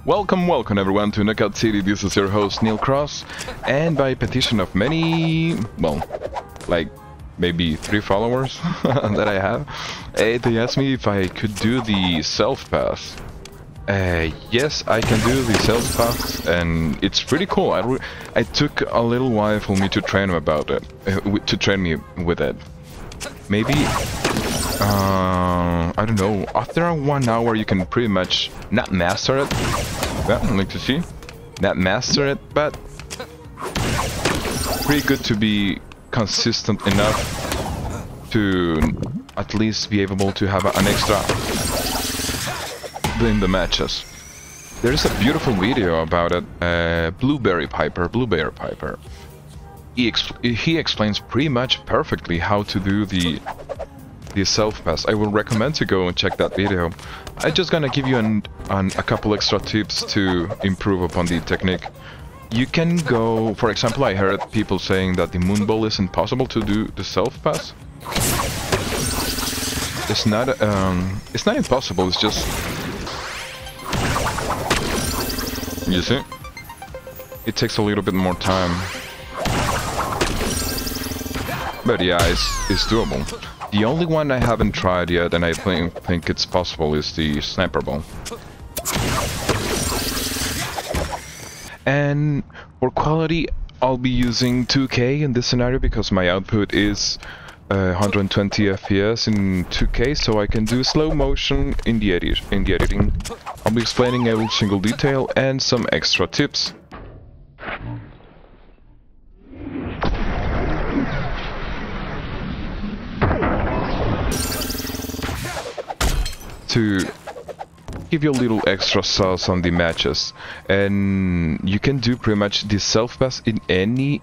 Welcome everyone to Knockout City. This is your host Neil Cross, and by petition of many, well, like maybe 3 followers that I have, they asked me if I could do the self-pass. Yes, I can do the self-pass, and it's pretty cool. I took a little while for me to train about it, to train me with it. Maybe, I don't know, after 1 hour you can pretty much not master it. Well, I'd like to see. Not master it, but pretty good to be consistent enough to at least be able to have an extra in the matches. There is a beautiful video about it. Blueberry Piper. He explains pretty much perfectly how to do the self-pass. I will recommend to go and check that video. I'm just gonna give you a couple extra tips to improve upon the technique. You can go, for example, I heard people saying that the moonball is impossible to do the self-pass. It's not impossible, it's just, you see, it takes a little bit more time. But yeah, it's doable. The only one I haven't tried yet, and I think it's possible, is the sniper ball. And for quality, I'll be using 2K in this scenario because my output is 120 FPS in 2K, so I can do slow motion in the editing. I'll be explaining every single detail and some extra tips. To give you a little extra sauce on the matches, and you can do pretty much the self-pass in any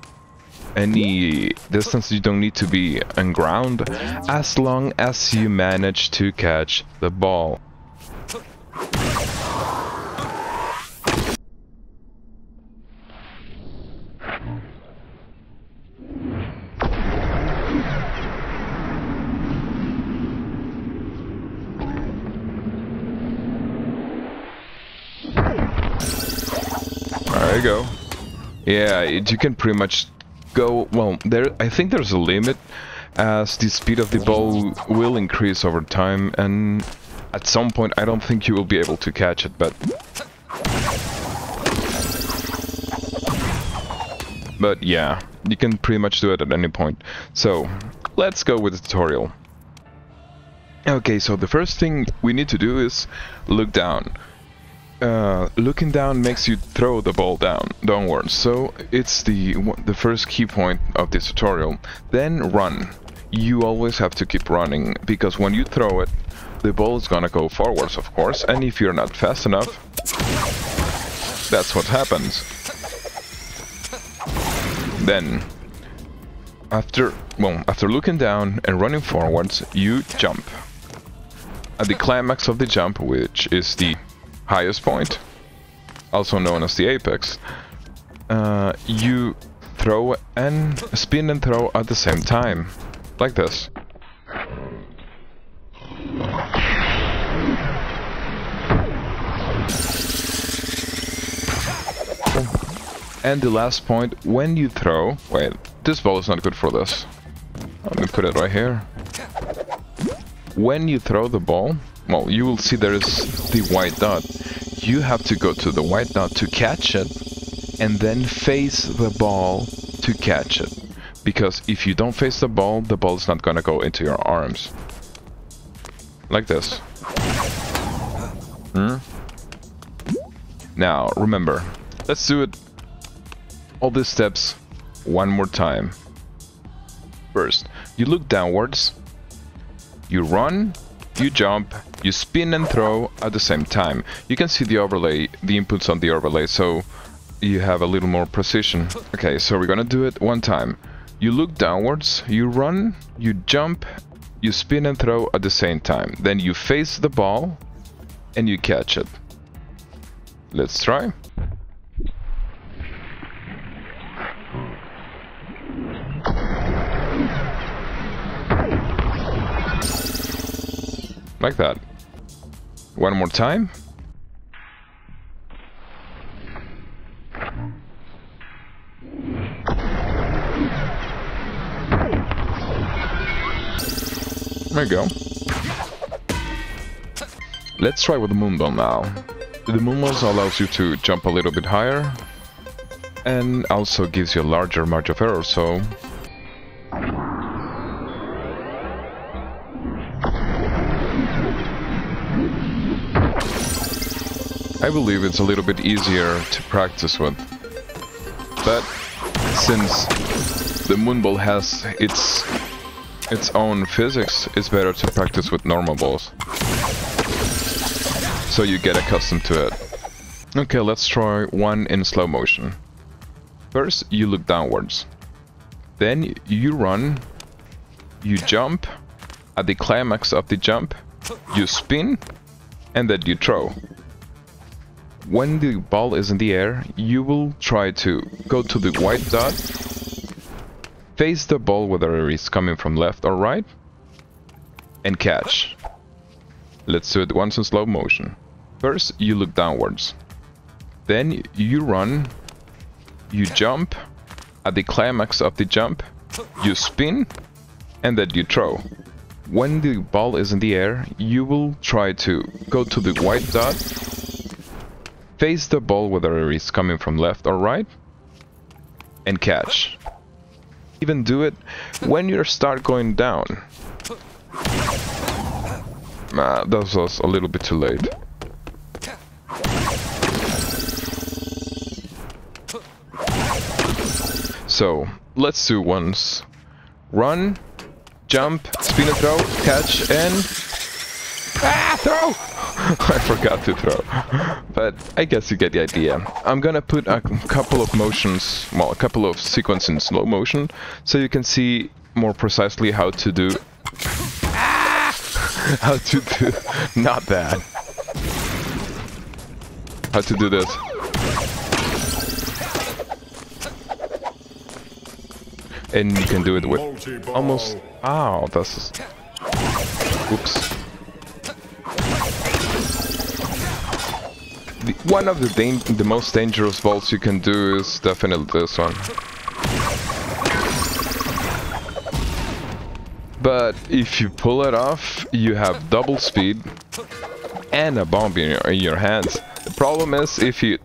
distance. You don't need to be on ground as long as you manage to catch the ball. There you go. Yeah, you can pretty much go, well, I think there's a limit as the speed of the ball will increase over time, and at some point I don't think you will be able to catch it, but yeah, you can pretty much do it at any point. So let's go with the tutorial. Okay, so the first thing we need to do is look down. Looking down makes you throw the ball downwards, so it's the first key point of this tutorial. Then run. You always have to keep running, because when you throw it, the ball is gonna go forwards, of course, and if you're not fast enough, that's what happens. Then, after looking down and running forwards, you jump. At the climax of the jump, which is the highest point, also known as the apex, you throw and spin and throw at the same time, like this. And the last point, when you throw, wait, this ball is not good for this. Let me put it right here. When you throw the ball, well, you will see there is the white dot. You have to go to the white dot to catch it, and then face the ball to catch it. Because if you don't face the ball is not gonna go into your arms. Like this. Now, remember, let's do it, all these steps, one more time. First, you look downwards, you run, you jump, you spin and throw at the same time. You can see the overlay, the inputs on the overlay, so you have a little more precision. Okay, so we're gonna do it one time. You look downwards, you run, you jump, you spin and throw at the same time. Then you face the ball and you catch it. Let's try. Like that. One more time. There you go. Let's try with the moonball now. The moonball allows you to jump a little bit higher and also gives you a larger margin of error, so I believe it's a little bit easier to practice with. But since the moonball has its own physics, it's better to practice with normal balls, so you get accustomed to it. Okay, let's try one in slow motion. First, you look downwards. Then you run, you jump, at the climax of the jump, you spin, and then you throw. When the ball is in the air, you will try to go to the white dot, face the ball whether it's coming from left or right, and catch. Let's do it once in slow motion. First, you look downwards. Then you run, you jump, at the climax of the jump, you spin, and then you throw. When the ball is in the air, you will try to go to the white dot, face the ball whether it's coming from left or right, and catch. Even do it when you start going down. That was a little bit too late. So, let's do once. Run, jump, spin and throw, catch, and... throw! I forgot to throw. But I guess you get the idea. I'm gonna put a couple of motions, well, a couple of sequences in slow motion, so you can see more precisely how to do... how to do... not that. How to do this. And you can do it with almost... Ow, that's... Oops. One of the most dangerous vaults you can do is definitely this one. But if you pull it off, you have double speed and a bomb in your hands. The problem is if you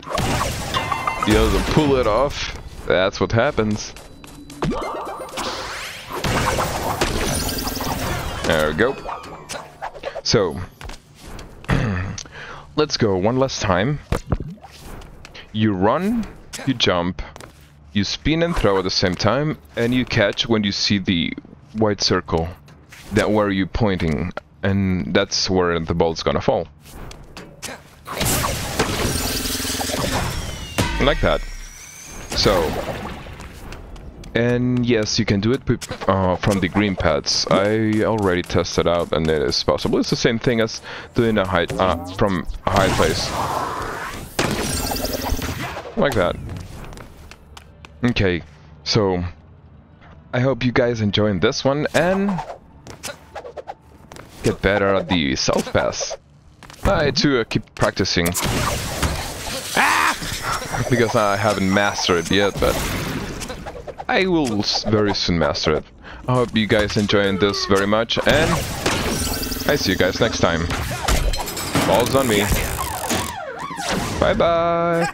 don't pull it off, that's what happens. There we go. So, let's go one last time. You run, you jump, you spin and throw at the same time, and you catch when you see the white circle. That where you're pointing, and that's where the ball's gonna fall. Like that. So, and yes, you can do it from the green pads. I already tested out, and it is possible. It's the same thing as doing a high from a high place, like that. Okay, so I hope you guys enjoying this one and get better at the self pass. I too keep practicing because I haven't mastered it yet, but I will very soon master it. I hope you guys enjoying this very much, and I see you guys next time. Balls on me. Bye bye.